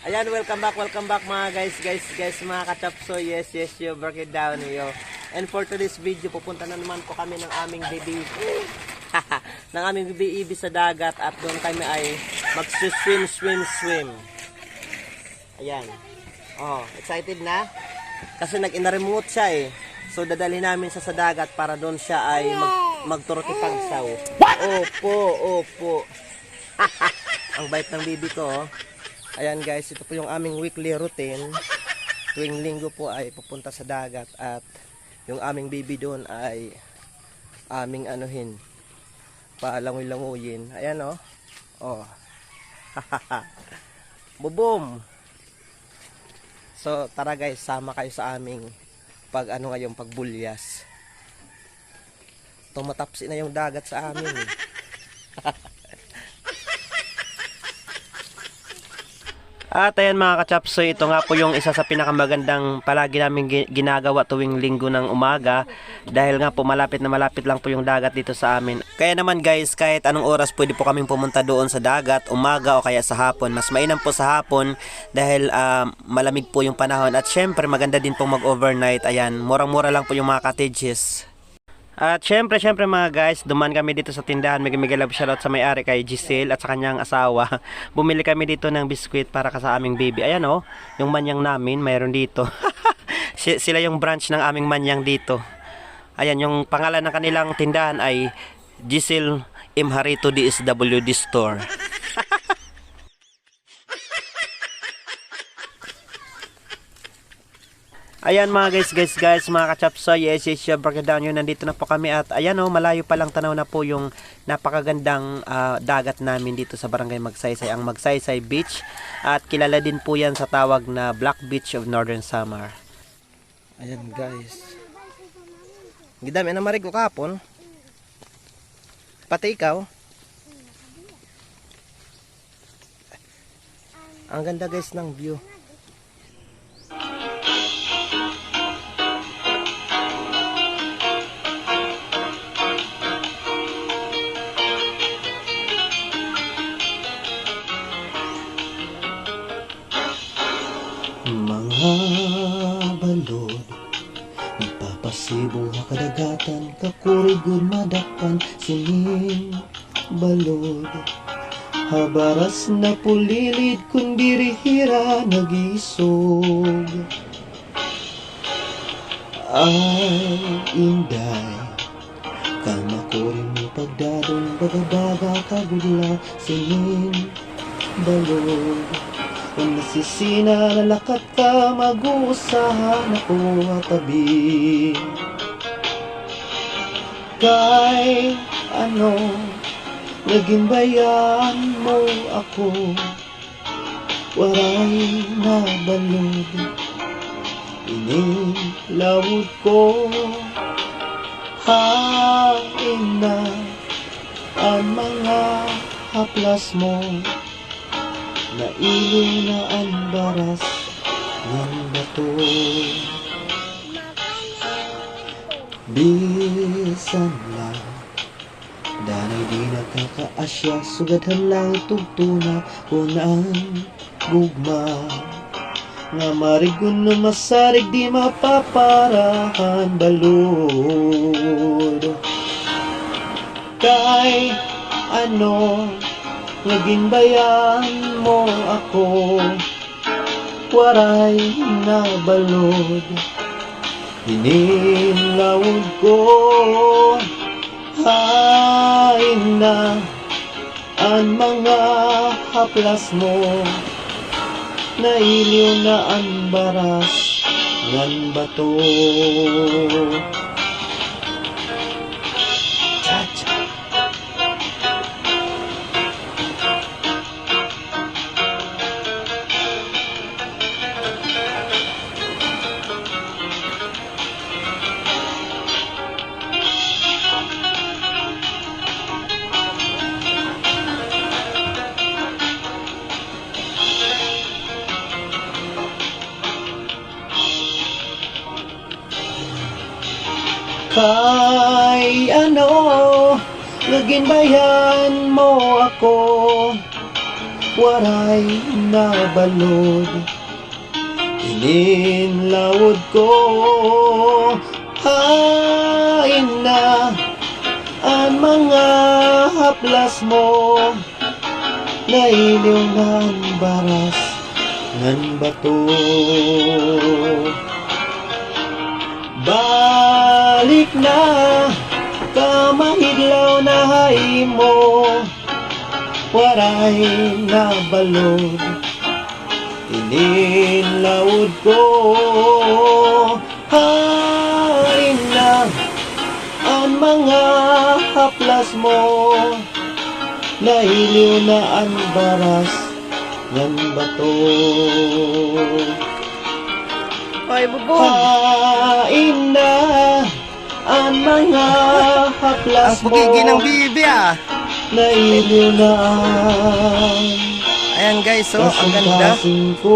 Ayan, welcome back mga guys, mga kachapso. Yes, you break it down yo. And for today's video, pupunta na naman po kami ng aming baby ng aming baby sa dagat at doon kami ay mag-swim. Ayan. Oh, excited na? Kasi nag-in-remote siya eh. So dadalhin namin siya sa dagat para doon siya ay magturokipagsaw. Opo. Ang bait ng baby ko. Oh. Ayan guys, ito po yung aming weekly routine. Tuwing linggo po ay pupunta sa dagat at yung aming baby doon ay aming anuhin, palangoy-languyin. Ayan oh. Oh. Bubom. So tara guys, sama kayo sa aming ngayong pagbulyas. Tumatapsi na yung dagat sa amin. At ayan mga kachapso, ito nga po yung isa sa pinakamagandang palagi namin ginagawa tuwing linggo ng umaga. Dahil nga po malapit na malapit lang po yung dagat dito sa amin. Kaya naman guys, kahit anong oras pwede po kaming pumunta doon sa dagat, umaga o kaya sa hapon. Mas mainam po sa hapon dahil malamig po yung panahon. At syempre maganda din pong mag-overnight. Ayan, murang-mura lang po yung mga cottages. At syempre mga guys, duman kami dito sa tindahan. Mega love shoutout sa may-ari kay Giselle at sa kanyang asawa. Bumili kami dito ng biskwit para sa aming baby. Ayan oh, yung manyang namin mayroon dito. Sila yung branch ng aming manyang dito. Ayan, yung pangalan ng kanilang tindahan ay Giselle Imharito DSWD Store. Ayan mga guys, mga kachapso, yes, break it down yun. Nandito na po kami at ayan o, malayo pa lang tanaw na po yung napakagandang dagat namin dito sa Barangay Magsaysay, ang Magsaysay Beach. At kilala din po yan sa tawag na Black Beach of Northern Samar. Ayan guys. Gidami na marig ko kapon. Pati ikaw. Ang ganda guys ng view. Mga balod, nagpapasibong kadagatan, kakurigod madakpan, singing balod. Habaras na pulilid, kung birihira nagisog. Ay, inday, kamakurin mo pagdadong, bagabaga kagudla, singing balod. Kung nasisina, nalakat ka, mag-uusahan ako at tabi. Kay ano, naging bayan mo ako, waray na balod, inilawod ko, hain na ang mga haplas mo. Nailo na ang baras ng bato. Bisan lang, danay di nakakaasya, sugadhan lang itugtuna ko ng gugma. Nga marigun na masarig, di mapaparahan balod. Kay ano, naging bayan mo ako, waray na balod, inilawod ko, hain na ang mga haplas mo, nailiw na ang baras ng bato. Kay ano, naging bayan mo ako, waray nabalod. Ininlawod ko, hain na ang mga haplas mo, nailiw ng baras ng bato. Balik na kamahidlaw na hay mo, waray nabalod. Ininlawod ko, hain na ang mga haplas mo, nailiw na ang baras ng bato. Ay, bubog. Hain na ang mga haplas Ang mo, pugigi ng bibi ah. nailiw na ang Ayan guys, oh, ang ganda. kasing ko.